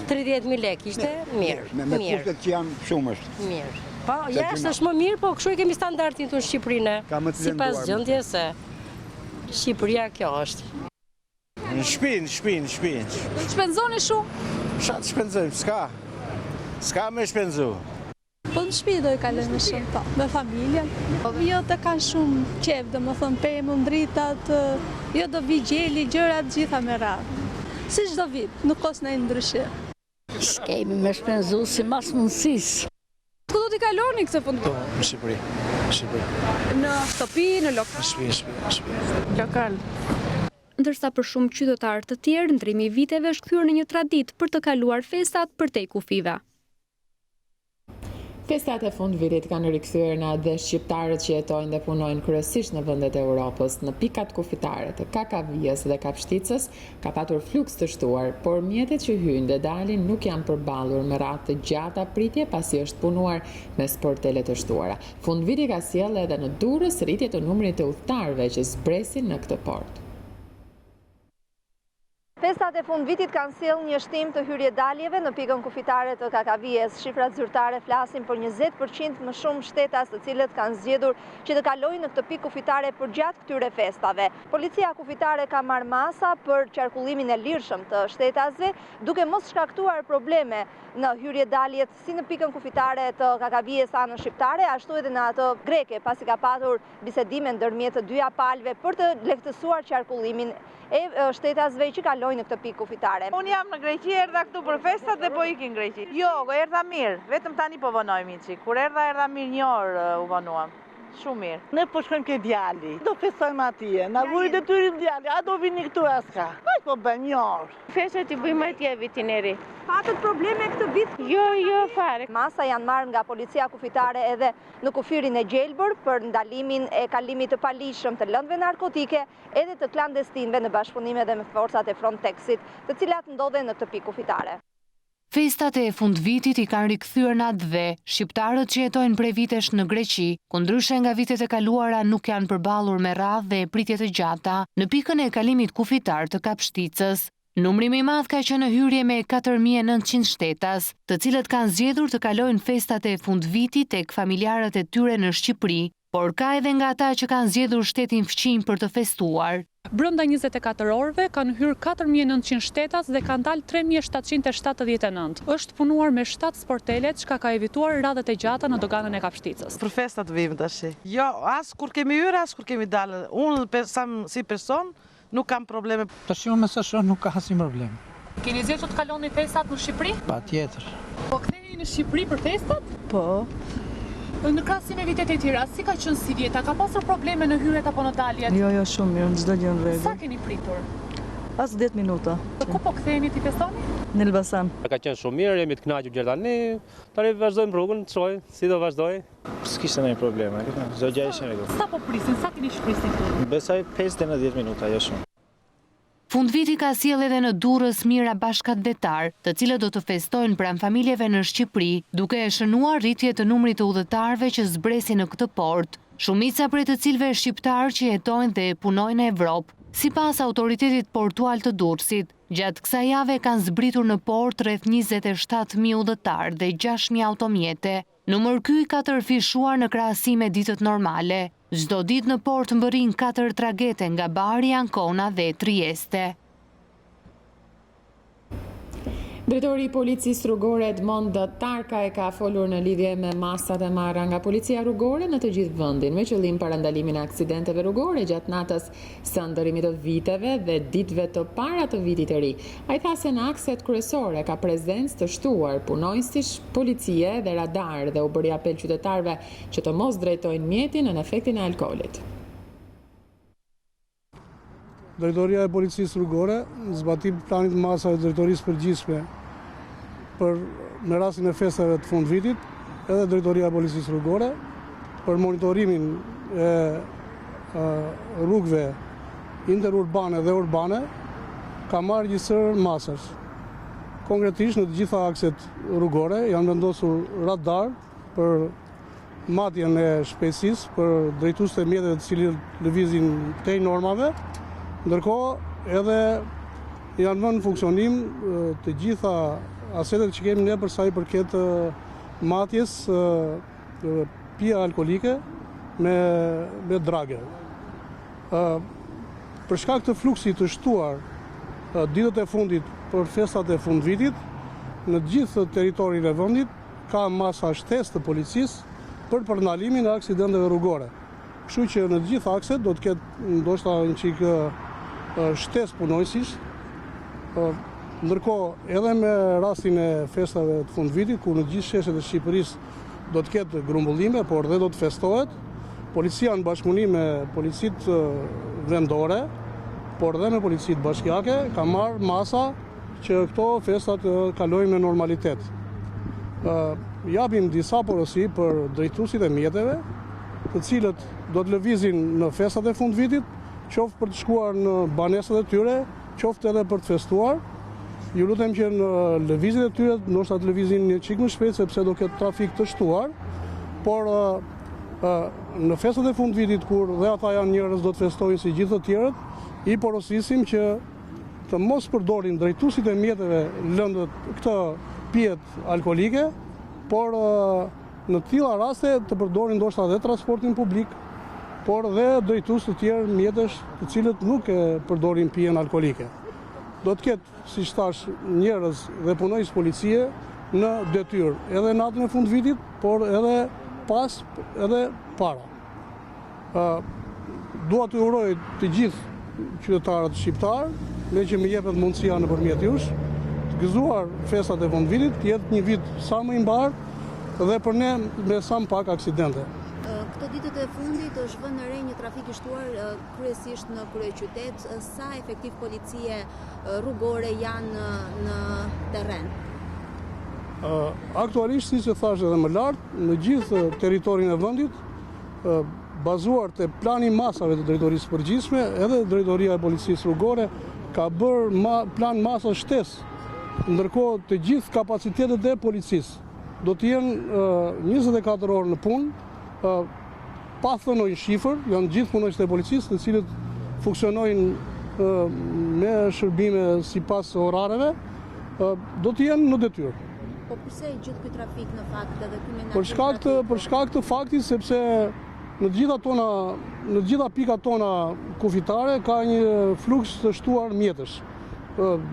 30.000 lek ishte, mirë. Me kushtet që janë shumë është. Mirë. Po, jashtë është më mirë, po kështu e kemi standardin të në Shqipërinë. Sipas gjendjes se Shqipëria kjo është. Në shpinë. Shpenzoni shumë? Sa të shpenzojmë, s'ka me shpenzu. Po në shtëpi do i kalojmë shumë, po, me familjen. Jo të kanë shumë qef, do më thënë pemë, ndritat, jo do vi gjeli, gjërat gjitha me radhë. Si çdo vit, nuk ka asnjë ndryshim. S'kemi me shpenzu si mas mundësisë. Ku do t'i kaloni këtë fund? Në Shqipëri. Në shtëpi, në lokal? Në shtëpi. Lokal. Ndërsa për shumë qytetarë të tjerë, ndrimi i viteve është kthyer në një traditë për të kaluar festat përtej kufive. Festat e fundvitit kanë rikthyer në dhe shqiptarët që jetojnë dhe punojnë kryesisht në vendet e Europës, në pikat kufitare të Kakavijës dhe Kapshticës, ka patur fluks të shtuar, por mjetet që hyjnë dhe dalin nuk janë përballur me radhë të gjata pritje pasi është punuar me sportele të shtuara. Fundviti ka sjellë edhe në Durrës rritje të numrit të udhëtarëve që zbresin në këtë port. Festat e fundvitit kanë sjellë një shtim të hyrje-daljeve në pikën kufitare të Kakavijës. Shifrat zyrtare flasin për 20% më shumë shtetas të cilët kanë zgjedhur që të kalojnë në këtë pikë kufitare përgjatë këtyre festave. Policia kufitare ka marrë masa për qarkullimin e lirshëm të shtetasve, duke mos shkaktuar probleme në hyrje-daljet si në pikën kufitare të Kakavijës anën shqiptare, ashtu edhe në atë greke, pasi ka patur bisedime ndërmjet të dyja palëve për të lehtësuar qarkullimin e shtetasve që kalojnë në këtë pikë kufitare. Unë jam në Greqi, erdha këtu për festat dhe po ikin Greqi. Jo, erdha mirë, vetëm tani po vonojmë i qik. Kur erdha mirë, një orë u vonuam. Shumë mirë. Ne po shkojmë ke djali, do festojmë atje, na vuri detyrim djali, a do vini këtu aska? Kaj po bëjmë një orë. Festet i bëjmë atje vitin e ri. Patët probleme këtë vit? Jo, fare. Masa janë marrë nga policia kufitare edhe në kufirin e Gjelbër për ndalimin e kalimit të palishëm të lëndëve narkotike edhe të klandestinëve në bashkëpunime dhe me forcat e Frontexit, të cilat ndodhen në këtë pikë kufitare. Festat e fundvitit i kanë rikthyer në atë dhe shqiptarët që jetojnë prej vitesh në Greqi, kundryshe nga vitet e kaluara nuk janë përballur me radhë dhe pritje të gjata në pikën e kalimit kufitar të Kapshticës. Numri më i madh ka qenë në hyrje me 4900 shtetas, të cilët kanë zgjedhur të kalojnë festat e fundvitit tek familjarët e tyre në Shqipëri, por ka edhe nga ata që kanë zgjedhur shtetin fqinj për të festuar. Brënda 24 orëve kanë hyrë 4900 shtetas dhe kanë dalë 3779. Është punuar me 7 sportelet që ka evituar radhët e gjata në doganën e Kapshticës. Për festat vim tash. Jo, as kur kemi hyrë, as kur kemi dalë. Unë si person nuk kam probleme. Tash unë me sa shoh nuk ka asnjë problem. Keni zgjedhur të kaloni festat në Shqipëri? Patjetër. Po ktheheni në Shqipëri për festat? Po. Në krahasim me vitet e tjera, si ka qenë si vjeta? Ka pasur probleme në hyrjet apo në daljet? Jo, shumë mirë, çdo gjë në rregull. Sa keni pritur? Pas 10 minuta. Ku po ktheheni ti festoni? Në Elbasan. Ka qenë shumë mirë, jemi të kënaqur gjithë tani. Tani vazhdojmë rrugën, çoj, si do vazhdoj. S'kishte ndonjë probleme, çdo gjë ishte në rregull. Sa po prisin? Sa keni shpresin këtu? Besoj 5 deri në 10 minuta, jo shumë. Fundviti ka sjell edhe në Durrës mira bashkëdhetar, të cilët do të festojnë pranë familjeve në Shqipëri, duke e shënuar rritje të numrit të udhëtarëve që zbresin në këtë port, shumica prej të cilëve shqiptar që jetojnë dhe punojnë në Evropë. Sipas autoritetit portual të Durrësit, gjatë kësaj jave kanë zbritur në port rreth 27000 udhëtar dhe 6000 automjete. Numër ky ka tërfishuar në krahasim me ditët normale. Çdo ditë në port mbërrin 4 tragete nga Bari, Ancona dhe Trieste. Drejtori i policisë rrugore Edmond Tarka e ka folur në lidhje me masat e marra nga policia rrugore në të gjithë vendin, me qëllim parandalimin e aksidenteve rrugore gjatë natës së ndërimit të viteve dhe ditëve të para të vitit të ri. Ai tha se në akset kryesore ka prezencë të shtuar punonjësish policie dhe radar dhe u bëri apel qytetarëve që të mos drejtojnë mjetin në efektin e alkoolit. Drejtoria e policisë rrugore, në zbatim planit masave të drejtorisë përgjithshme në rastin e festave të fund vitit, edhe Drejtoria e policisë rrugore, për monitorimin e rrugëve interurbane dhe urbane, ka marrë gjithësër masash. Konkretisht në të gjitha akset rrugore janë vendosur radar për matjen e shpejtësisë, për drejtuestë e mjeteve të cilët lëvizin tej normave. Ndërkohë edhe janë vënë në funksionim të gjitha asetet që kemi ne për sa i përket matjes pija alkolike me drage. Për shkak të fluksit të shtuar ditët e fundit për festat e fund vitit, në gjithë teritorin e vendit ka masa shtesë të policisë për parandalimin e aksidenteve rrugore. Kështu që në gjithë akset do të ketë ndoshta një çik shtesë punonjësish, ndërkohë edhe me rastin e festave të fund vitit, ku në gjithë sheshet e Shqipërisë do të ketë grumbullime, por dhe do të festohet, policia në bashkëpunim me policitë vendore, por dhe me policitë bashkiake, ka marrë masa që këto festat kalojnë me normalitet. Japim disa porosi për drejtuesit e mjeteve, të cilët do të lëvizin në festat e fund vitit, qoftë për të shkuar në banesat e tyre, qoftë edhe për të festuar. Ju lutem që në lëvizjet e tyre, ndoshta të lëvizin një çik më shpejt sepse do ketë trafik të shtuar, por në festat e fund vitit kur dhe ata janë njerëz do të festojnë si gjithë të tjerët, i porosisim që të mos përdorin drejtuesit e mjeteve lëndët këtë pijet alkolike, por në të tilla raste të përdorin ndoshta edhe transportin publik, por dhe drejtues të tjerë mjetesh të cilët nuk e përdorin pijen alkolike. Do të ketë, siç thash, njerëz dhe punonjës policie në detyrë, edhe natën e fund vitit, por edhe pas, edhe para. Dua të uroj të gjithë qytetarët shqiptar, me që më jepet mundësia nëpërmjet jush, të gëzuar festat e fund vitit, të jetë një vit sa më i mbarë dhe për ne me sa më pak aksidente. Këto ditët e fundit është vënë në re një trafik i shtuar kryesisht në kryeqytet. Sa efektiv policie rrugore janë në terren? Aktualisht, siç e thash edhe më lart, në gjithë territorin e vendit, bazuar te plani masave të drejtorisë përgjithshme, edhe Drejtoria e policisë rrugore ka bërë plan masa shtesë, ndërkohë të gjithë kapacitetet e policisë do të jenë 24 orë në punë, pa thënojnë shifër, janë gjithë punonjësit e policisë, të cilët funksionojnë me shërbime sipas orareve, do të jenë në detyrë. Po pse gjithë ky trafik në fakt edhe ky menaxhim? Për shkak të faktit sepse në të gjitha pikat tona kufitare ka një fluks të shtuar mjetësh.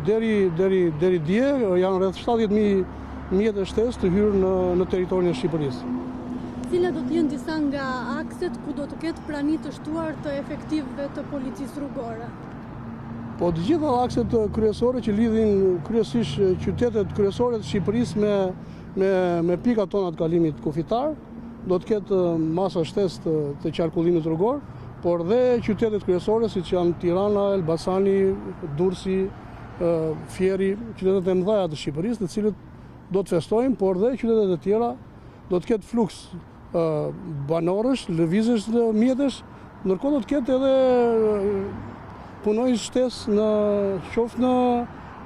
Deri dje janë rreth 70.000 mjetësh shtesë të hyrë në territorin e Shqipërisë. Cilat do të jenë disa nga akset ku do të ketë prani të shtuar të efektivëve të policisë rrugore? Po të gjitha akset kryesore që lidhin kryesisht qytetet kryesore të Shqipërisë me pikat tona të kalimit kufitar, do të ketë masa shtesë të qarkullimit rrugor, por dhe qytetet kryesore siç janë Tirana, Elbasani, Durrësi, Fieri, qytetet e mëdha të Shqipërisë, të cilët do të festojnë, por dhe qytetet e tjera do të ketë fluks banorësh, lëvizësh dhe mjetësh, ndërkohë do të ketë edhe punonjës shtesë qoftë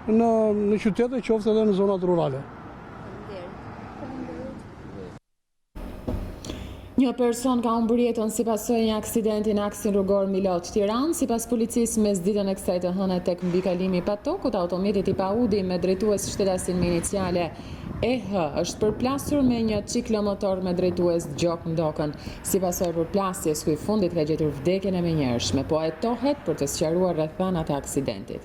në qytete, qoftë edhe në zonat rurale. Një person ka humbur jetën si pasojë një aksidenti në aksin rrugor Milot Tiranë, sipas policisë mesditën e kësaj të hënë tek mbikalimi Patokut, automjeti tip Audi me drejtues shtetasin me iniciale EH është përplasur me një ciklomotor me drejtues gjok në dokën. Si pasojë përplasjes, ku i fundit ka gjetur vdekjen e menjëhershme, po hetohet për të sqaruar rrethanat e aksidentit.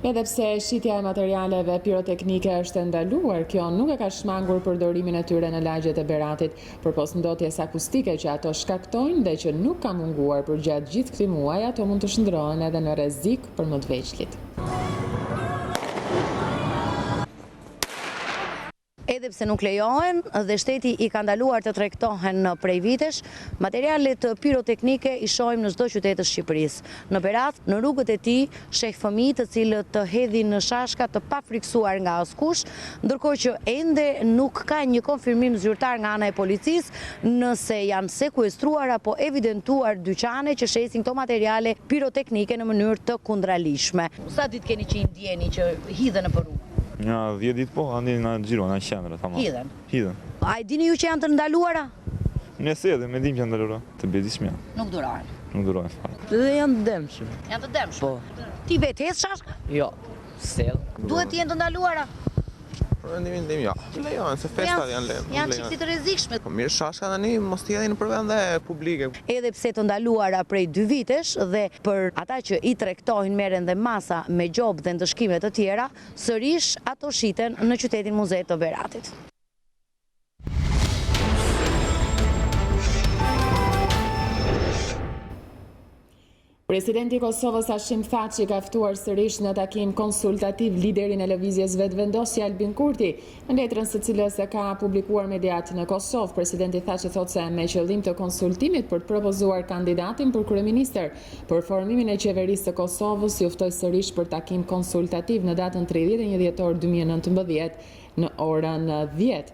Edhe pse shitja e materialeve piroteknike është ndaluar, kjo nuk e ka shmangur përdorimin e tyre në lagjet e Beratit, përpos ndotjes akustike që ato shkaktojnë dhe që nuk ka munguar për gjatë gjithë këtij muaji, ato mund të shndrohen edhe në rrezik për më të veçlit. Edhe pse nuk lejohen dhe shteti i ka ndaluar të tregtohen prej vitesh, materialet piroteknike i shohim në çdo qytet të Shqipërisë. Në Berat, në rrugët e tij, sheh fëmijë të cilët të hedhin në shashka të pafriksuar nga askush, ndërkohë që ende nuk ka një konfirmim zyrtar nga ana e policisë nëse janë sekuestruar apo evidentuar dyqane që shesin këto materiale piroteknike në mënyrë të kundralishme. Sa ditë keni që i ndjeni që hidhen në rrugë? Nga 10 ditë po, andi nga xhirona në qendrë, tamam. Hidhen. A i dini ju që janë të ndaluara? Nëse edhe, me dim që janë ndaluara, të bedishme janë. Nuk durohen. Nuk durohen fare. Dhe janë të dëmshme. Janë të dëmshme? Po. Ti vetë hes shashka? Jo, sel. Duhet të jenë të ndaluara? Për vendimin tim, ja. Lejohen, se festat janë lejon. Janë çiksi të rrezikshme. Po mirë, shashka tani mos t'i hedhin nëpër vende publike. Edhe pse të ndaluara prej 2 vitesh dhe për ata që i tregtohin merren dhe masa me gjobë dhe ndëshkime të tjera, sërish ato shiten në qytetin muze të Beratit. Presidenti i Kosovës Hashim Thaçi ka ftuar sërish në takim konsultativ liderin e lëvizjes vetëvendosje Albin Kurti. Në letrën së cilës e ka publikuar mediat në Kosovë, presidenti Thaçi thotë se me qëllim të konsultimit për të propozuar kandidatin për kryeministër për formimin e qeverisë të Kosovës, i ftoi sërish për takim konsultativ në datën 31 dhjetor 2019 në orën 10.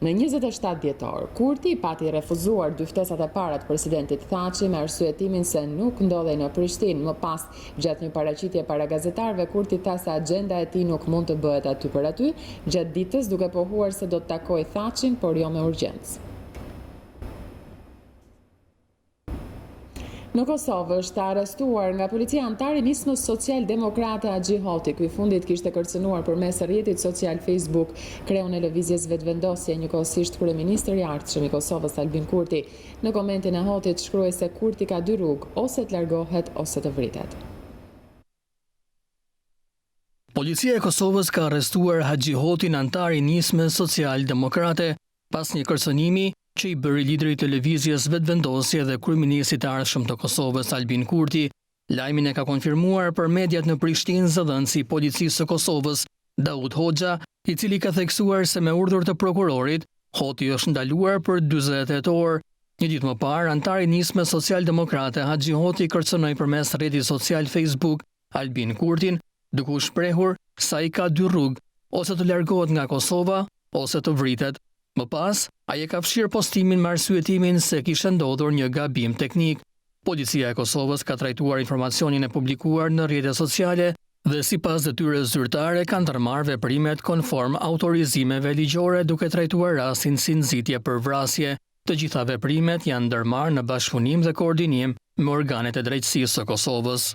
Në 27 dhjetor, Kurti pati refuzuar 2 ftesat e para të presidentit Thaçi me arsyetimin se nuk ndodhej në Prishtinë. Më pas, gjatë një paraqitje para gazetarëve, Kurti tha se agenda e tij nuk mund të bëhet aty për aty, gjatë ditës duke pohuar se do të takojë Thaçin, por jo me urgjencë. Në Kosovë është arrestuar nga policia antari i nismës social-demokrate dhjetor. Ky fundit kishte kërcënuar përmes rrjetit social Facebook kreun e lëvizjes vetëvendosje, njëkohësisht kryeministri i ardhshëm i Kosovës Albin Kurti. Në komentin e Hotit shkruaj se Kurti ka 2 rrugë, ose të largohet ose të vritet. Policia e Kosovës ka arrestuar dhjetorin antar i nismës social-demokrate pas një kërcënimi që i bëri lideri i televizjes vetëvendosje dhe kryeministit të ardhshëm të Kosovës Albin Kurti. Lajmin e ka konfirmuar për mediat në Prishtinë zëdhënësi i policisë së Kosovës Daud Hoxha, i cili ka theksuar se me urdhër të prokurorit, Hoti është ndaluar për 48 orë. Një ditë më parë, antari i nismës social-demokrate Hoti kërcënoi përmes rrjetit social Facebook Albin Kurtin, duke u shprehur sa i ka 2 rrugë, ose të largohet nga Kosova ose të vritet. Më pas, ai e ka fshirë postimin me arsyetimin se kishte ndodhur një gabim teknik. Policia e Kosovës ka trajtuar informacionin e publikuar në rrjetet sociale dhe sipas detyrës zyrtare kanë ndërmarrë veprimet konform autorizimeve ligjore, duke trajtuar rastin si nxitje për vrasje. Të gjitha veprimet janë ndërmarrë në bashkëpunim dhe koordinim me organet e drejtësisë së Kosovës.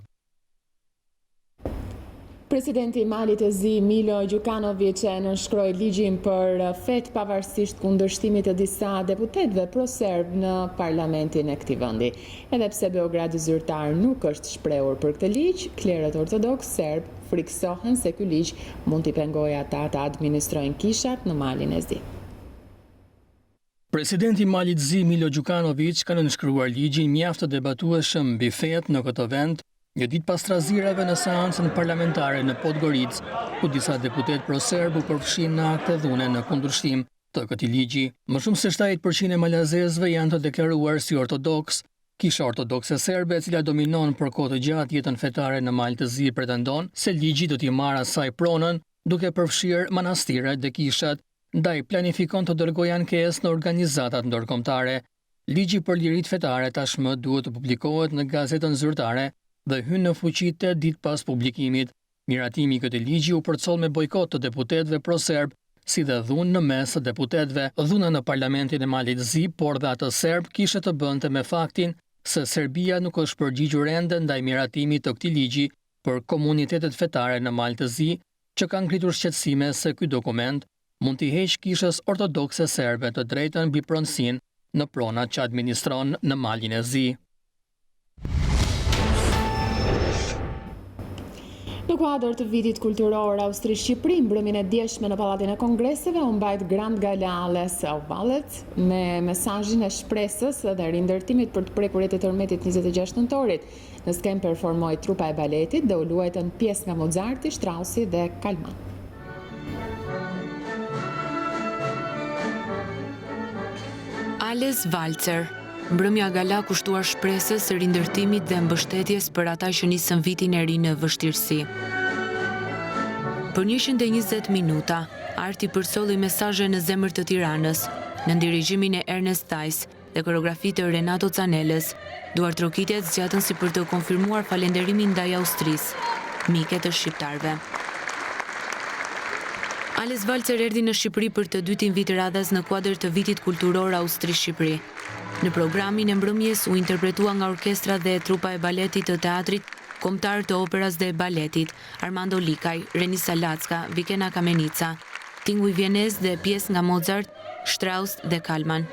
Presidenti i Malit të Zi, Milo Gjukanović, e nënshkroi ligjin për fet pavarësisht kundërshtimit të disa deputetëve proserb në parlamentin e këtij vendi. Edhe pse Beogradi zyrtar nuk është shprehur për këtë ligj, klerët ortodoks serb friksohen se ky ligj mund t'i pengojë ata të administrojnë kishat në Malin e Zi. Presidenti i Malit Zi, Milo Gjukanović, ka nënshkruar ligjin mjaft të debatueshëm mbi fet në këtë vend, një ditë pas trazirave në seancën parlamentare në Podgoricë, ku disa deputet pro-serb u përfshin në akte dhune në kundërshtim të këtij ligji. Më shumë se 70% e malazezëve janë të deklaruar si ortodoks. Kisha ortodokse serbe, e cila dominon për kohë të gjatë jetën fetare në Mal të Zi, pretendon se ligji do t'i marrë asaj pronën, duke përfshirë manastiret dhe kishat, ndaj planifikon të dërgojë ankesë në organizatat ndërkombëtare. Ligji për liritë fetare tashmë duhet të publikohet në gazetën zyrtare dhe hyn në fuqi 8 ditë pas publikimit. Miratimi i këtij ligji u përcoll me bojkot të deputetëve pro-serb, si dhe dhunë në mes të deputetëve. Dhuna në parlamentin e Malit Zi, por dhe atë serb kishte të bënte me faktin se Serbia nuk është përgjigjur ende ndaj miratimit të këtij ligji për komunitetet fetare në Mal të Zi, që kanë ngritur shqetësime se ky dokument mund t'i heqë kishës ortodokse serbe të drejtën mbi pronësinë në pronat që administron në Malin e Zi. Në Në kuadër të vitit kulturor Austri-Shqipëri, mbrëmjen e djeshme në Pallatin e Kongreseve u mbajt Grand Gala Les Ovalet me mesazhin e shpresës dhe rindërtimit për të prekurit e tërmetit 26 nëntorit. Në skem performoi trupa e baletit dhe u luajtën pjesë nga Mozarti, Strausi dhe Kalman. Ales Valcer, mbrëmja gala kushtuar shpresës së rindërtimit dhe mbështetjes për ata që nisën vitin e ri në vështirësi. Për 120 minuta, arti përsolli mesazhe në zemër të Tiranës, në dirigjimin e Ernest Thais dhe koreografi të Renato Canelës, duar trokitjet zgjatën si për të konfirmuar falenderimin ndaj Austrisë, mike të shqiptarëve. Ales Valcer erdhi në Shqipëri për të dytin vit radhas në kuadër të vitit kulturor Austri-Shqipëri. Në programin e mbrëmjes u interpretua nga orkestra dhe trupa e baletit të teatrit kombëtar të operas dhe baletit, Armando Likaj, Renisa Lacka, Vikena Kamenica, Tinguj Vienes dhe pjesë nga Mozart, Strauss dhe Kalman.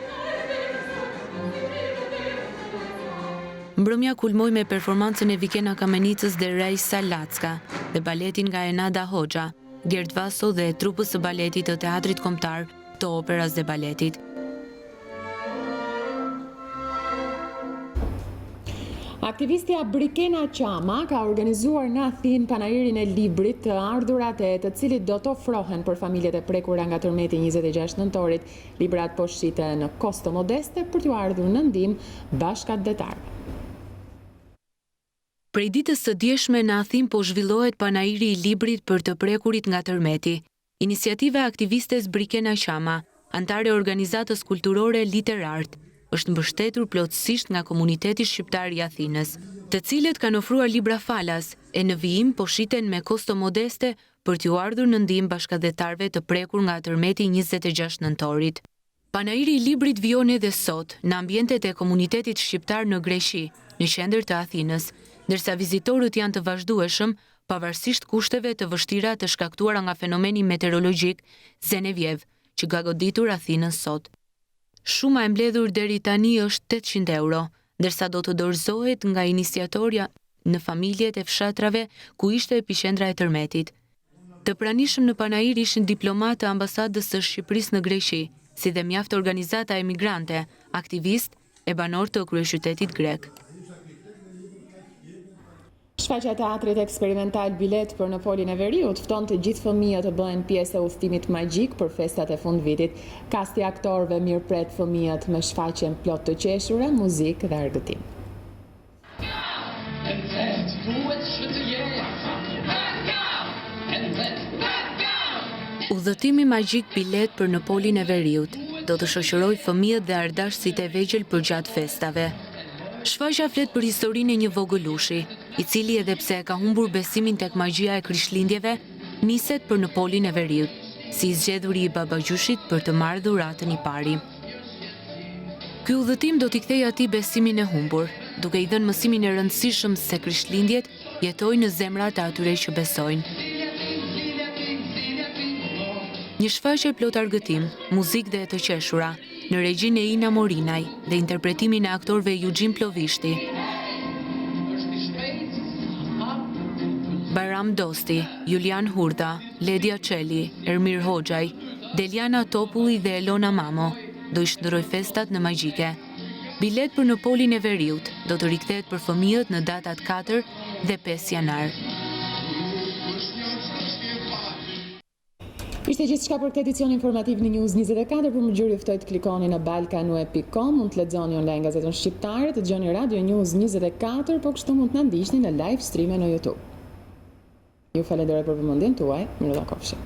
Mbrëmja kulmoi me performancën e Vikena Kamenicës dhe Renisa Lacka dhe baletin nga Enada Hoxha, Gert Vaso dhe trupës së baletit të teatrit kombëtar të operas dhe baletit. Aktivistja Brikena Qama ka organizuar në Athinë panairin e librit të ardhurat e të cilit do të ofrohen për familjet e prekura nga tërmeti 26 nëntorit. Librat po shiten në kosto modeste për t'u ardhur në ndihmë bashkëdetarëve. Prej ditës së djeshme në Athinë po zhvillohet panairi i librit për të prekurit nga tërmeti. Iniciativa aktivistes Brikena Qama, antare e organizatës kulturore Literart, është mbështetur plotësisht nga komuniteti shqiptar i Athinës, të cilët kanë ofruar libra falas e në vijim po shiten me kosto modeste për t'u ardhur në ndihmë bashkëdetarëve të prekur nga tërmeti 26 nëntorit. Panairi i librit vijon edhe sot në ambientet e komunitetit shqiptar në Greqi, në qendër të Athinës, ndërsa vizitorët janë të vazhdueshëm pavarësisht kushteve të vështira të shkaktuara nga fenomeni meteorologjik Lajmeve, që ka goditur Athinën sot. Shuma e mbledhur deri tani është 800 euro, ndërsa do të dorëzohet nga iniciatorja në familjet e fshatrave ku ishte epiqendra e tërmetit. Të pranishëm në panair ishin diplomatë të ambasadës së Shqipërisë në Greqi, si dhe mjaft organizata emigrante, aktivist e banor të kryeqytetit grek. Shfaqja e teatrit eksperimental Bilet për në Polin e Veriut fton të gjithë fëmijët të bëhen pjesë e udhëtimit magjik për festat e fundvitit. Kasti aktorëve mirëpret fëmijët me shfaqjen plot të qeshura, muzikë dhe argëtim. Udhëtimi magjik Bilet për në Polin e Veriut do të shoqërojë fëmijët dhe ardashësit e vegjël përgjatë festave. Shfaqja flet për historinë e një vogëlushi, i cili edhe pse ka humbur besimin tek magjia e krishtlindjeve, niset për në Polin e Veriut, si i zgjedhuri i babagjushit për të marrë dhuratën i pari. Ky udhëtim do t'i kthejë atij besimin e humbur, duke i dhënë mësimin e rëndësishëm se krishtlindjet jetojnë në zemrat e atyre që besojnë. Një shfaqje plot argëtim, muzikë dhe të qeshura, në regjinë e Ina Morinaj dhe interpretimin e aktorëve Eugene Plovishti, Bayram Dosti, Julian Hurda, Ledia Çeli, Ermir Hoxhaj, Deliana Topulli dhe Elona Mamo do i shndërroj festat në magjike. Bilet për në Polin e Veriut do të rikthehet për fëmijët në datat 4 dhe 5 janar. Ishte gjithçka për këtë edicion informativ në News24, për më gjyrë juftoj të klikoni në balkanue.com, mund të lexoni online gazetën shqiptare, të dëgjoni Radio News 24, po kështu mund të na ndiqni në live stream në YouTube. Ju falenderoj për vëmendjen tuaj, mirë dakofshi.